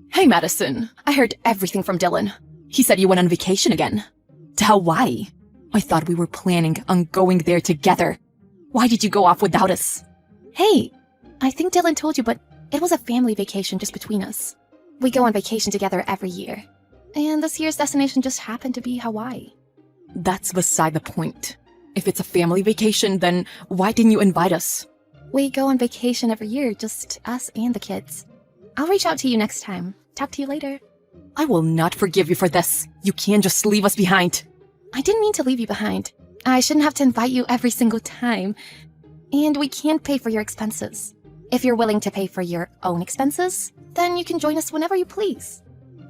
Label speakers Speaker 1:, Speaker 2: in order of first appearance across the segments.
Speaker 1: Hey, Madison. I heard everything from Dylan. He said you went on vacation again. To Hawaii. I thought we were planning on going there together. Why did you go off without us?
Speaker 2: Hey, I think Dylan told you, but it was a family vacation just between us. We go on vacation together every year. And this year's destination just happened to be Hawaii.
Speaker 1: That's beside the point. If it's a family vacation, then why didn't you invite us?
Speaker 2: We go on vacation every year, just us and the kids. I'll reach out to you next time. Talk to you later.
Speaker 1: I will not forgive you for this. You can't just leave us behind.
Speaker 2: I didn't mean to leave you behind. I shouldn't have to invite you every single time. And we can't pay for your expenses. If you're willing to pay for your own expenses, then you can join us whenever you please.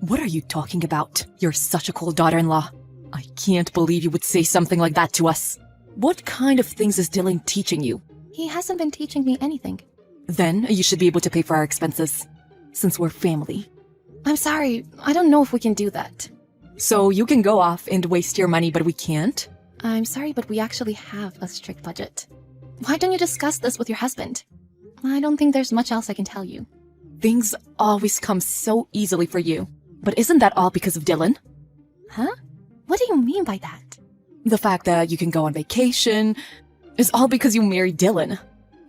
Speaker 1: What are you talking about? You're such a cool daughter-in-law. I can't believe you would say something like that to us. What kind of things is Dylan teaching you?
Speaker 2: He hasn't been teaching me anything.
Speaker 1: Then you should be able to pay for our expenses, since we're family.
Speaker 2: I'm sorry, I don't know if we can do that.
Speaker 1: So you can go off and waste your money, but we can't?
Speaker 2: I'm sorry, but we actually have a strict budget. Why don't you discuss this with your husband? I don't think there's much else I can tell you.
Speaker 1: Things always come so easily for you. But isn't that all because of Dylan?
Speaker 2: Huh? What do you mean by that?
Speaker 1: The fact that you can go on vacation is all because you married Dylan.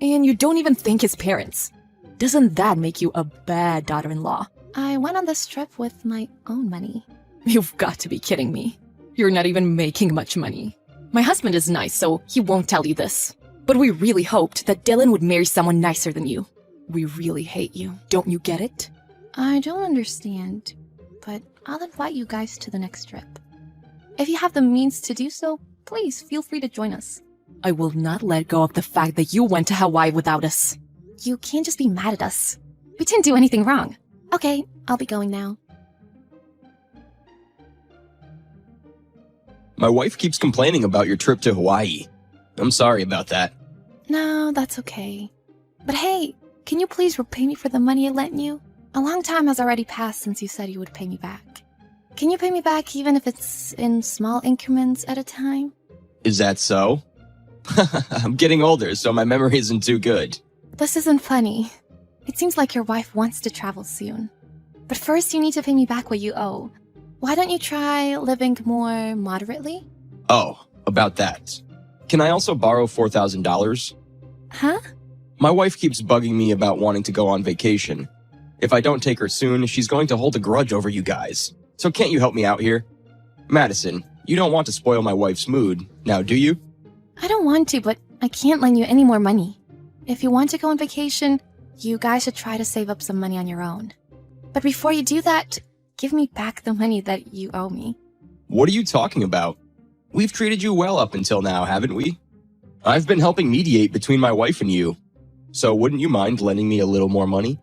Speaker 1: And you don't even thank his parents. Doesn't that make you a bad daughter-in-law?
Speaker 2: I went on this trip with my own money.
Speaker 1: You've got to be kidding me. You're not even making much money. My husband is nice, so he won't tell you this. But we really hoped that Dylan would marry someone nicer than you. We really hate you. Don't you get it?
Speaker 2: I don't understand, but I'll invite you guys to the next trip. If you have the means to do so, please feel free to join us.
Speaker 1: I will not let go of the fact that you went to Hawaii without us.
Speaker 2: You can't just be mad at us. We didn't do anything wrong. Okay, I'll be going now.
Speaker 3: My wife keeps complaining about your trip to Hawaii. I'm sorry about that.
Speaker 2: No, that's okay. But hey, can you please repay me for the money I lent you? A long time has already passed since you said you would pay me back. Can you pay me back even if it's in small increments at a time?
Speaker 3: Is that so? I'm getting older, so my memory isn't too good.
Speaker 2: This isn't funny. It seems like your wife wants to travel soon. But first you need to pay me back what you owe. Why don't you try living more moderately?
Speaker 3: Oh, about that. Can I also borrow $4,000?
Speaker 2: Huh?
Speaker 3: My wife keeps bugging me about wanting to go on vacation. If I don't take her soon, she's going to hold a grudge over you guys. So can't you help me out here? Madison, you don't want to spoil my wife's mood, now do you?
Speaker 2: I don't want to, but I can't lend you any more money. If you want to go on vacation, you guys should try to save up some money on your own. But before you do that, give me back the money that you owe me.
Speaker 3: What are you talking about? We've treated you well up until now, haven't we? I've been helping mediate between my wife and you. So wouldn't you mind lending me a little more money?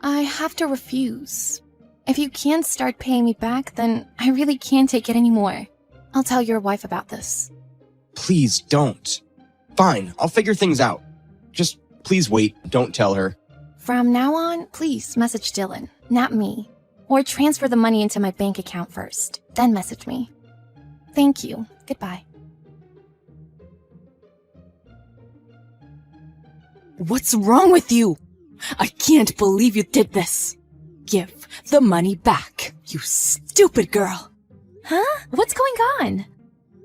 Speaker 2: I have to refuse. If you can't start paying me back, then I really can't take it anymore. I'll tell your wife about this.
Speaker 3: Please don't. Fine, I'll figure things out. Just please wait, don't tell her.
Speaker 2: From now on, please message Dylan, not me. Or transfer the money into my bank account first, then message me. Thank you. Goodbye.
Speaker 1: What's wrong with you? I can't believe you did this. Give the money back, you stupid girl.
Speaker 2: Huh? What's going on?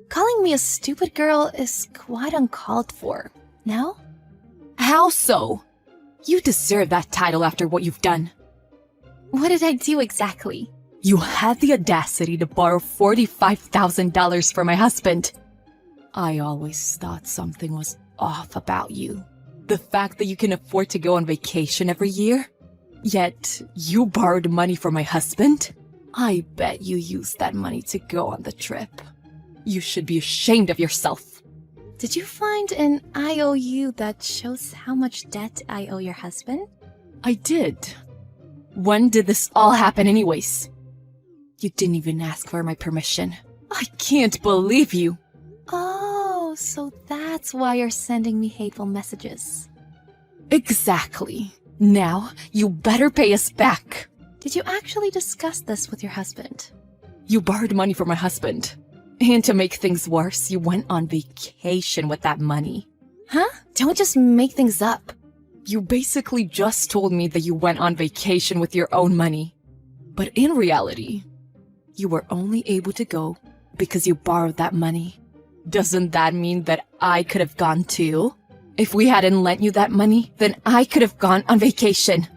Speaker 2: Calling me a stupid girl is quite uncalled for, no?
Speaker 1: How so? You deserve that title after what you've done.
Speaker 2: What did I do exactly?
Speaker 1: You had the audacity to borrow $45,000 from my husband. I always thought something was off about you. The fact that you can afford to go on vacation every year, yet you borrowed money from my husband? I bet you used that money to go on the trip. You should be ashamed of yourself.
Speaker 2: Did you find an IOU that shows how much debt I owe your husband?
Speaker 1: I did. When did this all happen anyways? You didn't even ask for my permission. I can't believe you.
Speaker 2: Oh, so that's why you're sending me hateful messages.
Speaker 1: Exactly. Now, you better pay us back.
Speaker 2: Did you actually discuss this with your husband?
Speaker 1: You borrowed money from my husband. And to make things worse, you went on vacation with that money.
Speaker 2: Huh? Don't just make things up.
Speaker 1: You basically just told me that you went on vacation with your own money. But in reality, you were only able to go because you borrowed that money. Doesn't that mean that I could have gone too? If we hadn't lent you that money, then I could have gone on vacation.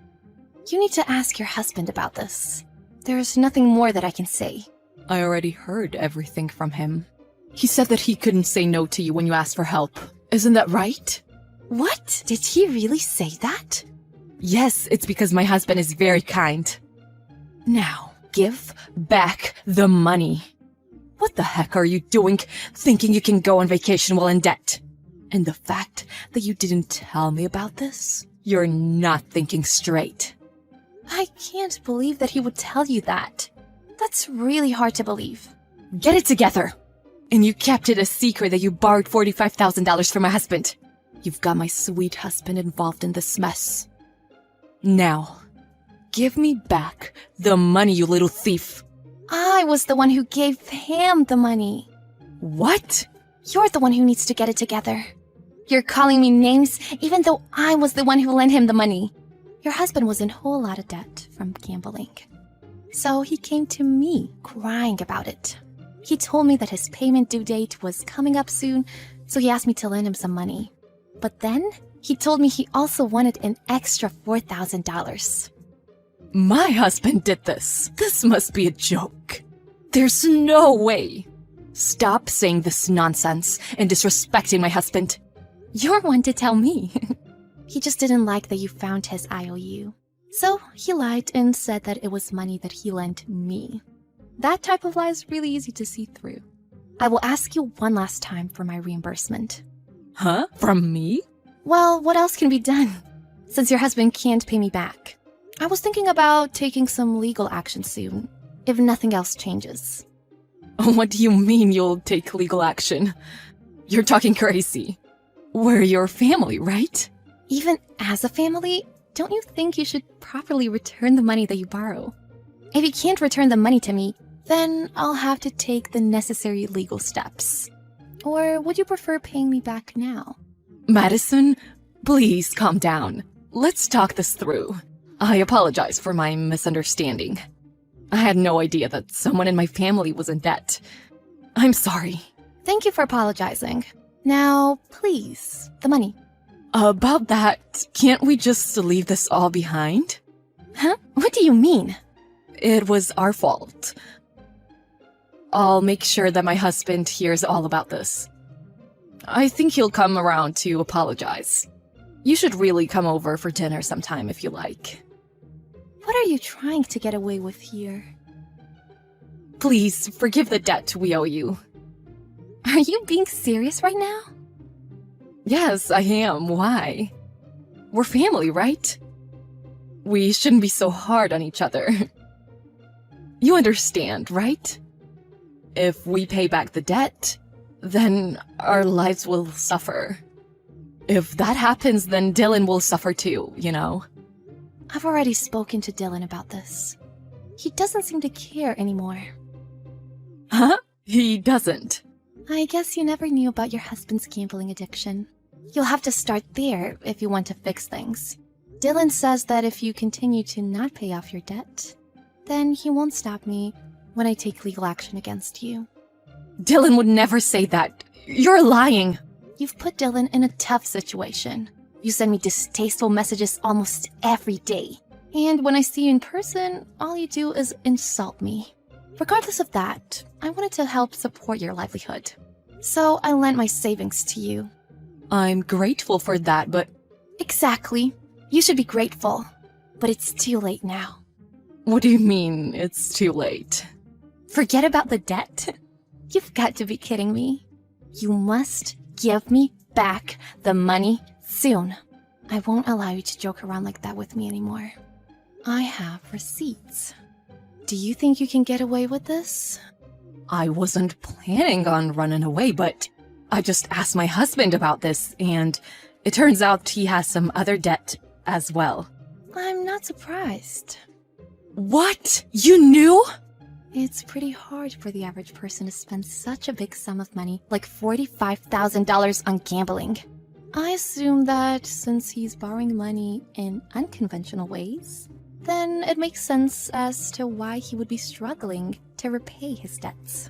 Speaker 2: You need to ask your husband about this. There's nothing more that I can say.
Speaker 1: I already heard everything from him. He said that he couldn't say no to you when you asked for help. Isn't that right?
Speaker 2: What? Did he really say that?
Speaker 1: Yes, it's because my husband is very kind. Now, give back the money. What the heck are you doing, thinking you can go on vacation while in debt? And the fact that you didn't tell me about this? You're not thinking straight.
Speaker 2: I can't believe that he would tell you that. That's really hard to believe.
Speaker 1: Get it together. And you kept it a secret that you borrowed $45,000 from my husband. You've got my sweet husband involved in this mess. Now, give me back the money, you little thief.
Speaker 2: I was the one who gave him the money.
Speaker 1: What?
Speaker 2: You're the one who needs to get it together. You're calling me names even though I was the one who lent him the money. Your husband was in a whole lot of debt from gambling. So he came to me crying about it. He told me that his payment due date was coming up soon, so he asked me to lend him some money. But then he told me he also wanted an extra $4,000.
Speaker 1: My husband did this. This must be a joke. There's no way. Stop saying this nonsense and disrespecting my husband.
Speaker 2: You're one to tell me. He just didn't like that you found his IOU. So he lied and said that it was money that he lent me. That type of lie is really easy to see through. I will ask you one last time for my reimbursement.
Speaker 1: Huh? From me?
Speaker 2: Well, what else can be done? Since your husband can't pay me back. I was thinking about taking some legal action soon, if nothing else changes.
Speaker 1: What do you mean you'll take legal action? You're talking crazy. We're your family, right?
Speaker 2: Even as a family, don't you think you should properly return the money that you borrow? If you can't return the money to me, then I'll have to take the necessary legal steps. Or would you prefer paying me back now?
Speaker 1: Madison, please calm down. Let's talk this through. I apologize for my misunderstanding. I had no idea that someone in my family was in debt. I'm sorry.
Speaker 2: Thank you for apologizing. Now, please, the money.
Speaker 1: About that, can't we just leave this all behind?
Speaker 2: Huh? What do you mean?
Speaker 1: It was our fault. I'll make sure that my husband hears all about this. I think he'll come around to apologize. You should really come over for dinner sometime if you like.
Speaker 2: What are you trying to get away with here?
Speaker 1: Please, forgive the debt we owe you.
Speaker 2: Are you being serious right now?
Speaker 1: Yes, I am. Why? We're family, right? We shouldn't be so hard on each other. You understand, right? If we pay back the debt, then our lives will suffer. If that happens, then Dylan will suffer too, you know?
Speaker 2: I've already spoken to Dylan about this. He doesn't seem to care anymore.
Speaker 1: Huh? He doesn't.
Speaker 2: I guess you never knew about your husband's gambling addiction. You'll have to start there if you want to fix things. Dylan says that if you continue to not pay off your debt, then he won't stop me when I take legal action against you.
Speaker 1: Dylan would never say that. You're lying.
Speaker 2: You've put Dylan in a tough situation. You send me distasteful messages almost every day. And when I see you in person, all you do is insult me. Regardless of that, I wanted to help support your livelihood. So I lent my savings to you.
Speaker 1: I'm grateful for that, but...
Speaker 2: Exactly. You should be grateful. But it's too late now.
Speaker 1: What do you mean, it's too late?
Speaker 2: Forget about the debt. You've got to be kidding me. You must give me back the money soon. I won't allow you to joke around like that with me anymore. I have receipts. Do you think you can get away with this?
Speaker 1: I wasn't planning on running away, but I just asked my husband about this, and it turns out he has some other debt as well.
Speaker 2: I'm not surprised.
Speaker 1: What? You knew?
Speaker 2: It's pretty hard for the average person to spend such a big sum of money, like $45,000 on gambling. I assume that since he's borrowing money in unconventional ways, then it makes sense as to why he would be struggling to repay his debts.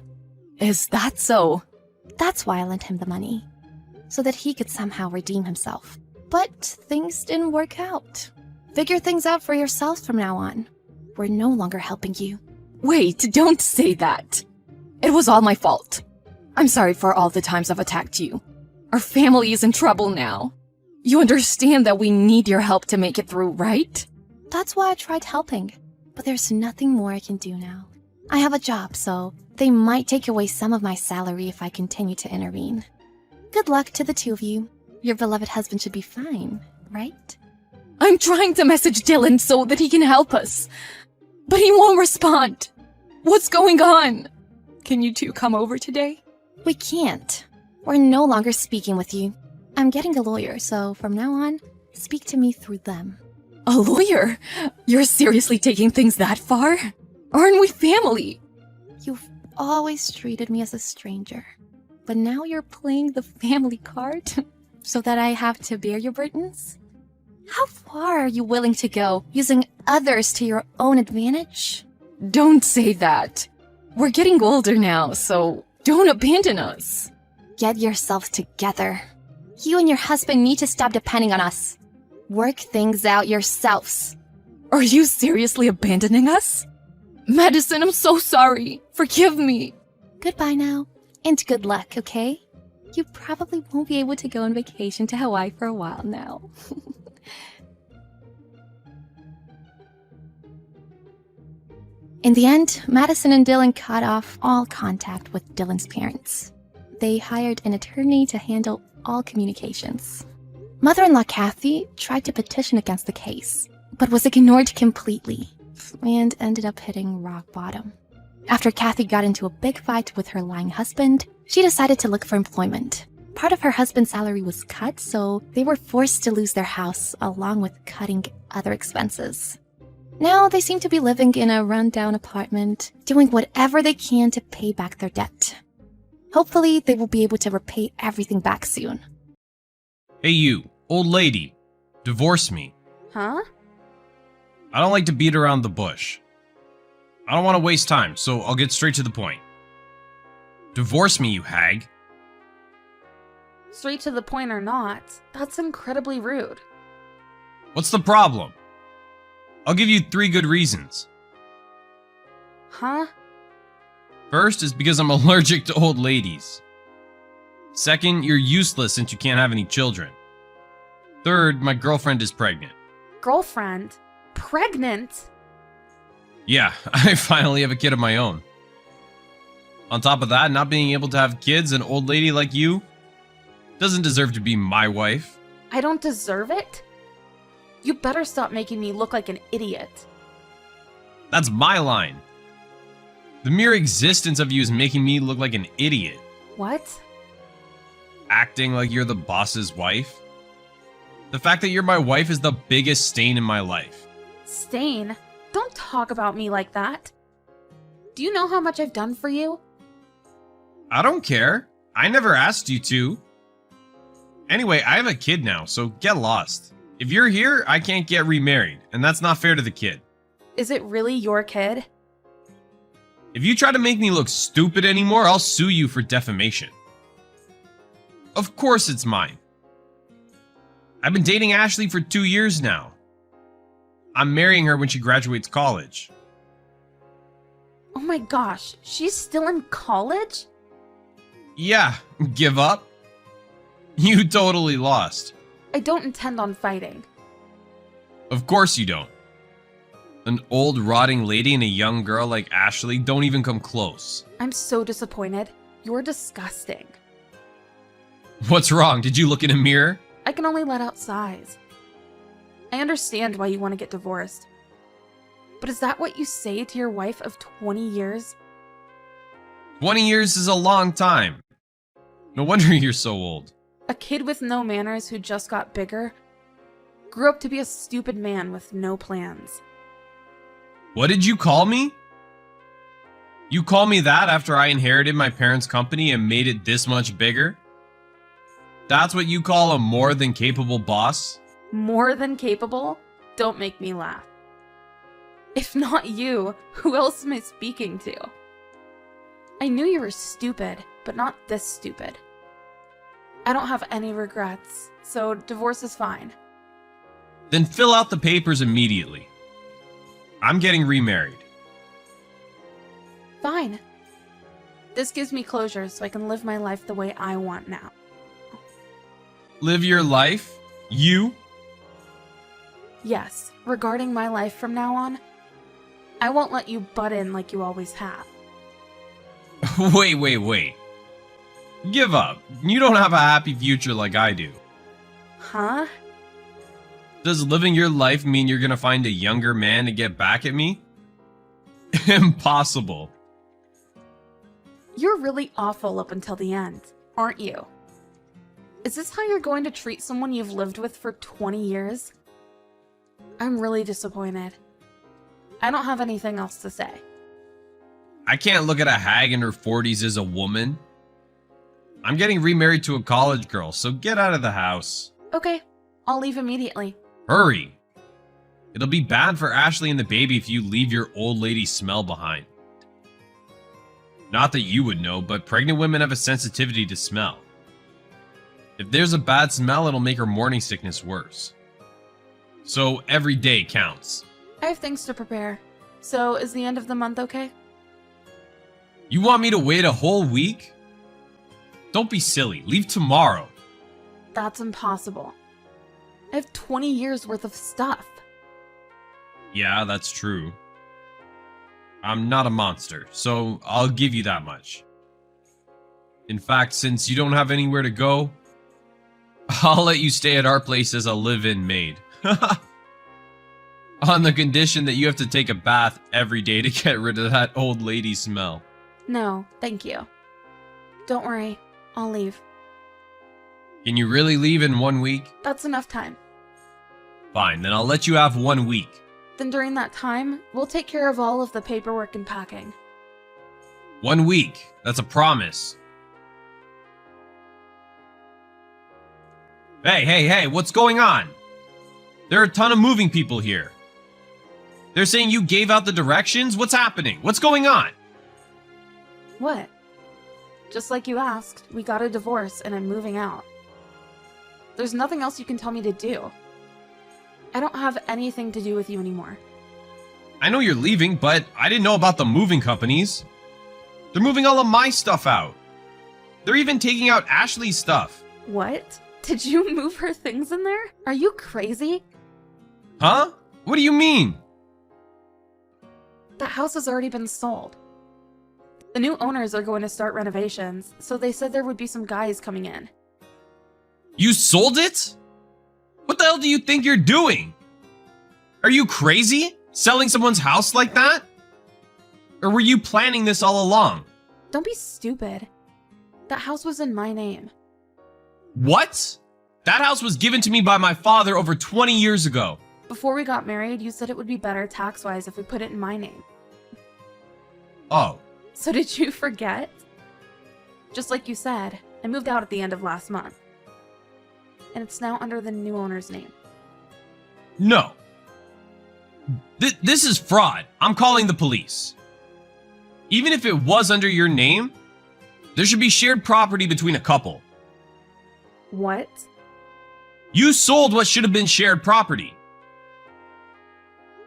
Speaker 1: Is that so?
Speaker 2: That's why I lent him the money, so that he could somehow redeem himself. But things didn't work out. Figure things out for yourself from now on. We're no longer helping you.
Speaker 1: Wait, don't say that. It was all my fault. I'm sorry for all the times I've attacked you. Our family is in trouble now. You understand that we need your help to make it through, right?
Speaker 2: That's why I tried helping, but there's nothing more I can do now. I have a job, so they might take away some of my salary if I continue to intervene. Good luck to the two of you. Your beloved husband should be fine, right?
Speaker 1: I'm trying to message Dylan so that he can help us, but he won't respond. What's going on? Can you two come over today?
Speaker 2: We can't. We're no longer speaking with you. I'm getting a lawyer, so from now on, speak to me through them.
Speaker 1: A lawyer? You're seriously taking things that far? Aren't we family?
Speaker 2: You've always treated me as a stranger, but now you're playing the family card so that I have to bear your burdens? How far are you willing to go, using others to your own advantage?
Speaker 1: Don't say that. We're getting older now, so don't abandon us.
Speaker 2: Get yourselves together. You and your husband need to stop depending on us. Work things out yourselves.
Speaker 1: Are you seriously abandoning us? Madison, I'm so sorry. Forgive me.
Speaker 2: Goodbye now, and good luck, okay? You probably won't be able to go on vacation to Hawaii for a while now. In the end, Madison and Dylan cut off all contact with Dylan's parents. They hired an attorney to handle all communications. Mother-in-law Kathy tried to petition against the case, but was ignored completely and ended up hitting rock bottom. After Kathy got into a big fight with her lying husband, she decided to look for employment. Part of her husband's salary was cut, so they were forced to lose their house along with cutting other expenses. Now they seem to be living in a rundown apartment, doing whatever they can to pay back their debt. Hopefully, they will be able to repay everything back soon.
Speaker 4: Hey you, old lady. Divorce me.
Speaker 5: Huh?
Speaker 4: I don't like to beat around the bush. I don't want to waste time, so I'll get straight to the point. Divorce me, you hag.
Speaker 5: Straight to the point or not, that's incredibly rude.
Speaker 4: What's the problem? I'll give you 3 good reasons.
Speaker 5: Huh?
Speaker 4: First is because I'm allergic to old ladies. Second, you're useless since you can't have any children. Third, my girlfriend is pregnant.
Speaker 5: Girlfriend? Pregnant?
Speaker 4: Yeah, I finally have a kid of my own. On top of that, not being able to have kids, an old lady like you doesn't deserve to be my wife.
Speaker 5: I don't deserve it? You better stop making me look like an idiot.
Speaker 4: That's my line. The mere existence of you is making me look like an idiot.
Speaker 5: What?
Speaker 4: Acting like you're the boss's wife. The fact that you're my wife is the biggest stain in my life.
Speaker 5: Stain? Don't talk about me like that. Do you know how much I've done for you?
Speaker 4: I don't care. I never asked you to. Anyway, I have a kid now, so get lost. If you're here, I can't get remarried, and that's not fair to the kid.
Speaker 5: Is it really your kid?
Speaker 4: If you try to make me look stupid anymore, I'll sue you for defamation. Of course it's mine. I've been dating Ashley for 2 years now. I'm marrying her when she graduates college.
Speaker 5: Oh my gosh, she's still in college?
Speaker 4: Yeah, give up? You totally lost.
Speaker 5: I don't intend on fighting.
Speaker 4: Of course you don't. An old rotting lady and a young girl like Ashley don't even come close.
Speaker 5: I'm so disappointed. You're disgusting.
Speaker 4: What's wrong? Did you look in a mirror?
Speaker 5: I can only let out sighs. I understand why you want to get divorced. But is that what you say to your wife of 20 years?
Speaker 4: 20 years is a long time. No wonder you're so old.
Speaker 5: A kid with no manners who just got bigger grew up to be a stupid man with no plans.
Speaker 4: What did you call me? You call me that after I inherited my parents' company and made it this much bigger? That's what you call a more than capable boss?
Speaker 5: More than capable? Don't make me laugh. If not you, who else am I speaking to? I knew you were stupid, but not this stupid. I don't have any regrets, so divorce is fine.
Speaker 4: Then fill out the papers immediately. I'm getting remarried.
Speaker 5: Fine. This gives me closure so I can live my life the way I want now.
Speaker 4: Live your life? You?
Speaker 5: Yes, regarding my life from now on, I won't let you butt in like you always have.
Speaker 4: Wait. Give up. You don't have a happy future like I do.
Speaker 5: Huh?
Speaker 4: Does living your life mean you're gonna find a younger man to get back at me? Impossible.
Speaker 5: You're really awful up until the end, aren't you? Is this how you're going to treat someone you've lived with for 20 years? I'm really disappointed. I don't have anything else to say.
Speaker 4: I can't look at a hag in her 40s as a woman. I'm getting remarried to a college girl, so get out of the house.
Speaker 5: Okay, I'll leave immediately.
Speaker 4: Hurry. It'll be bad for Ashley and the baby if you leave your old lady smell behind. Not that you would know, but pregnant women have a sensitivity to smell. If there's a bad smell, it'll make her morning sickness worse. So every day counts.
Speaker 5: I have things to prepare. So is the end of the month okay?
Speaker 4: You want me to wait a whole week? Don't be silly. Leave tomorrow.
Speaker 5: That's impossible. I have 20 years worth of stuff.
Speaker 4: Yeah, that's true. I'm not a monster, so I'll give you that much. In fact, since you don't have anywhere to go, I'll let you stay at our place as a live-in maid. On the condition that you have to take a bath every day to get rid of that old lady smell.
Speaker 5: No, thank you. Don't worry, I'll leave.
Speaker 4: Can you really leave in 1 week?
Speaker 5: That's enough time.
Speaker 4: Fine, then I'll let you have 1 week.
Speaker 5: Then during that time, we'll take care of all of the paperwork and packing.
Speaker 4: 1 week. That's a promise. Hey, what's going on? There are a ton of moving people here. They're saying you gave out the directions? What's happening? What's going on?
Speaker 5: What? Just like you asked, we got a divorce and I'm moving out. There's nothing else you can tell me to do. I don't have anything to do with you anymore.
Speaker 4: I know you're leaving, but I didn't know about the moving companies. They're moving all of my stuff out. They're even taking out Ashley's stuff.
Speaker 5: What? Did you move her things in there? Are you crazy?
Speaker 4: Huh? What do you mean?
Speaker 5: That house has already been sold. The new owners are going to start renovations, so they said there would be some guys coming in.
Speaker 4: You sold it? What the hell do you think you're doing? Are you crazy? Selling someone's house like that? Or were you planning this all along?
Speaker 5: Don't be stupid. That house was in my name.
Speaker 4: What? That house was given to me by my father over 20 years ago.
Speaker 5: Before we got married, you said it would be better tax-wise if we put it in my name.
Speaker 4: Oh,
Speaker 5: So did you forget? Just like you said, I moved out at the end of last month. And it's now under the new owner's name.
Speaker 4: no. This is fraud. I'm calling the police. Even if it was under your name, there should be shared property between a couple.
Speaker 5: What?
Speaker 4: You sold what should have been shared property.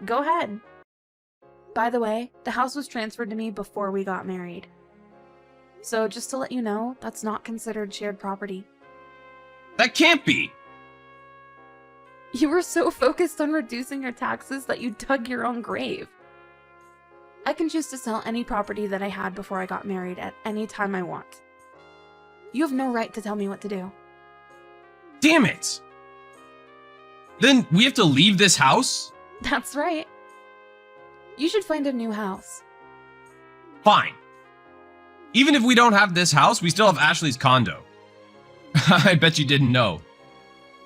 Speaker 5: Go ahead. By the way, the house was transferred to me before we got married. So just to let you know, that's not considered shared property.
Speaker 4: That can't be.
Speaker 5: You were so focused on reducing your taxes that you dug your own grave. I can choose to sell any property that I had before I got married at any time I want. You have no right to tell me what to do.
Speaker 4: Damn it. Then we have to leave this house?
Speaker 5: That's right. You should find a new house.
Speaker 4: Fine. Even if we don't have this house, we still have Ashley's condo. I bet you didn't know.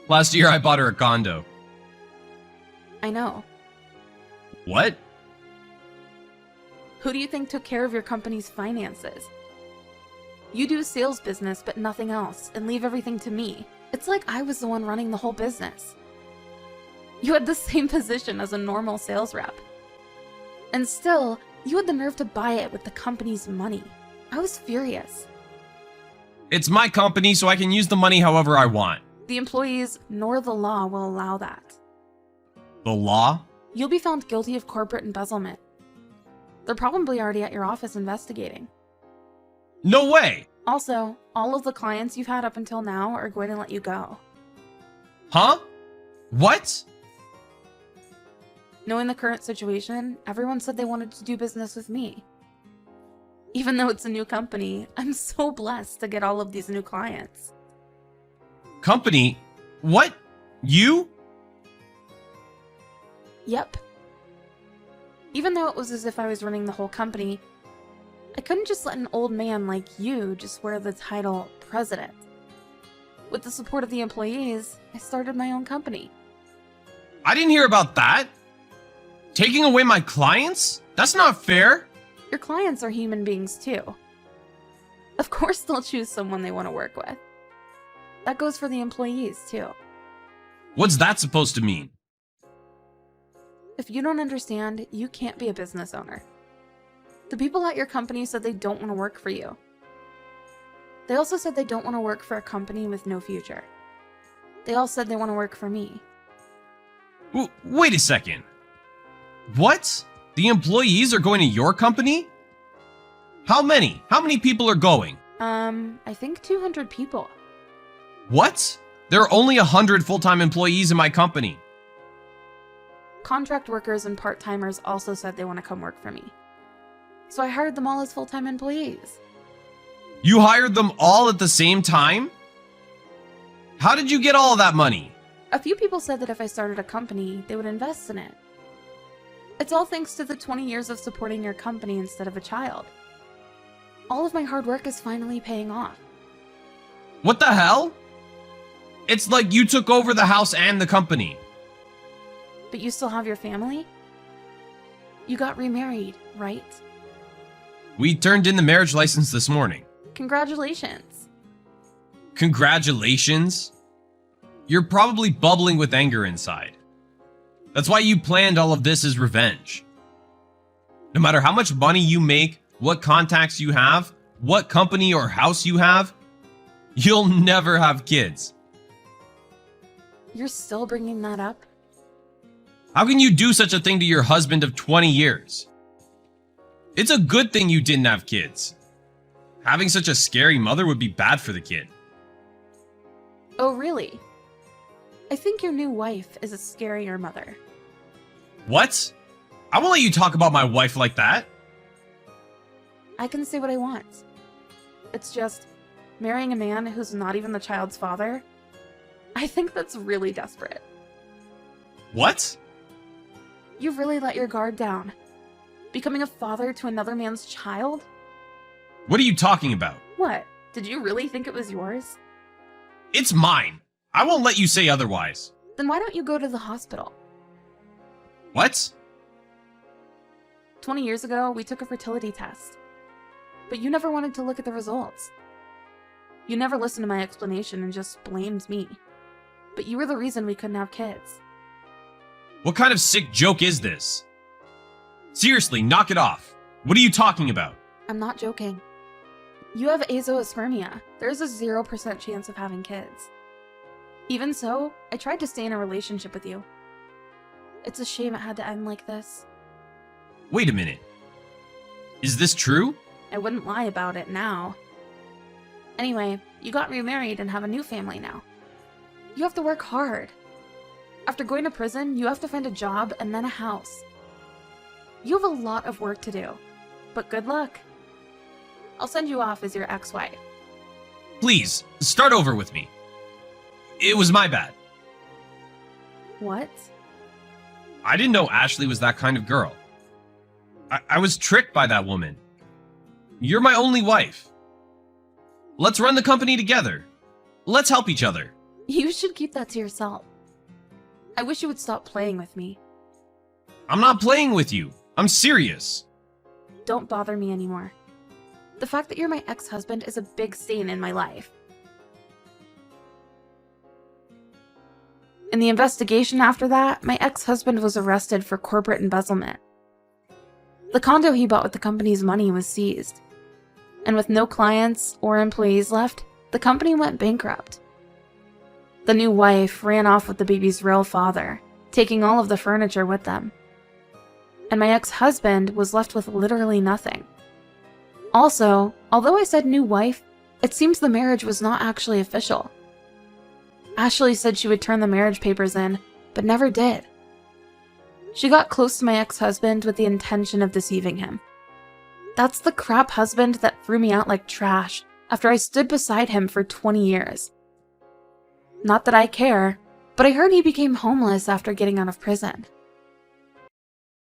Speaker 4: Last year I bought her a condo.
Speaker 5: I know.
Speaker 4: What?
Speaker 5: Who do you think took care of your company's finances? You do sales business but nothing else and leave everything to me. It's like I was the one running the whole business. You had the same position as a normal sales rep. And still, you had the nerve to buy it with the company's money. I was furious.
Speaker 4: It's my company, so I can use the money however I want.
Speaker 5: The employees nor the law will allow that.
Speaker 4: The law?
Speaker 5: You'll be found guilty of corporate embezzlement. They're probably already at your office investigating.
Speaker 4: No way!
Speaker 5: Also, all of the clients you've had up until now are going to let you go.
Speaker 4: Huh? What?
Speaker 5: Knowing the current situation, everyone said they wanted to do business with me. Even though it's a new company, I'm so blessed to get all of these new clients.
Speaker 4: Company? What? You?
Speaker 5: Yep. Even though it was as if I was running the whole company, I couldn't just let an old man like you just wear the title president. With the support of the employees, I started my own company.
Speaker 4: I didn't hear about that. Taking away my clients? That's not fair.
Speaker 5: Your clients are human beings too. Of course they'll choose someone they want to work with. That goes for the employees too.
Speaker 4: What's that supposed to mean?
Speaker 5: If you don't understand, you can't be a business owner. The people at your company said they don't want to work for you. They also said they don't want to work for a company with no future. They all said they want to work for me.
Speaker 4: Wait a second. What? The employees are going to your company? How many? How many people are going?
Speaker 5: I think 200 people.
Speaker 4: What? There are only 100 full-time employees in my company.
Speaker 5: Contract workers and part-timers also said they want to come work for me. So I hired them all as full-time employees.
Speaker 4: You hired them all at the same time? How did you get all of that money?
Speaker 5: A few people said that if I started a company, they would invest in it. It's all thanks to the 20 years of supporting your company instead of a child. All of my hard work is finally paying off.
Speaker 4: What the hell? It's like you took over the house and the company.
Speaker 5: But you still have your family? You got remarried, right?
Speaker 4: We turned in the marriage license this morning.
Speaker 5: Congratulations.
Speaker 4: Congratulations? You're probably bubbling with anger inside. That's why you planned all of this as revenge. No matter how much money you make, what contacts you have, what company or house you have, you'll never have kids.
Speaker 5: You're still bringing that up?
Speaker 4: How can you do such a thing to your husband of 20 years? It's a good thing you didn't have kids. Having such a scary mother would be bad for the kid.
Speaker 5: Oh, really? I think your new wife is a scarier mother.
Speaker 4: What? I won't let you talk about my wife like that.
Speaker 5: I can say what I want. It's just, marrying a man who's not even the child's father, I think that's really desperate.
Speaker 4: What?
Speaker 5: You've really let your guard down. Becoming a father to another man's child?
Speaker 4: What are you talking about?
Speaker 5: What? Did you really think it was yours?
Speaker 4: It's mine. I won't let you say otherwise.
Speaker 5: Then why don't you go to the hospital?
Speaker 4: What?
Speaker 5: 20 years ago, we took a fertility test. But you never wanted to look at the results. You never listened to my explanation and just blamed me. But you were the reason we couldn't have kids.
Speaker 4: What kind of sick joke is this? Seriously, knock it off. What are you talking about?
Speaker 5: I'm not joking. You have azoospermia. There's a 0% chance of having kids. Even so, I tried to stay in a relationship with you. It's a shame it had to end like this.
Speaker 4: Wait a minute. Is this true?
Speaker 5: I wouldn't lie about it now. Anyway, you got remarried and have a new family now. You have to work hard. After going to prison, you have to find a job and then a house. You have a lot of work to do, but good luck. I'll send you off as your ex-wife.
Speaker 4: Please, start over with me. It was my bad.
Speaker 5: What?
Speaker 4: I didn't know Ashley was that kind of girl. I was tricked by that woman. You're my only wife. Let's run the company together. Let's help each other.
Speaker 5: You should keep that to yourself. I wish you would stop playing with me.
Speaker 4: I'm not playing with you. I'm serious.
Speaker 5: Don't bother me anymore. The fact that you're my ex-husband is a big stain in my life. In the investigation after that, my ex-husband was arrested for corporate embezzlement. The condo he bought with the company's money was seized. And with no clients or employees left, the company went bankrupt. The new wife ran off with the baby's real father, taking all of the furniture with them. And my ex-husband was left with literally nothing. Also, although I said new wife, it seems the marriage was not actually official. Ashley said she would turn the marriage papers in, but never did. She got close to my ex-husband with the intention of deceiving him. That's the crap husband that threw me out like trash after I stood beside him for 20 years. Not that I care, but I heard he became homeless after getting out of prison.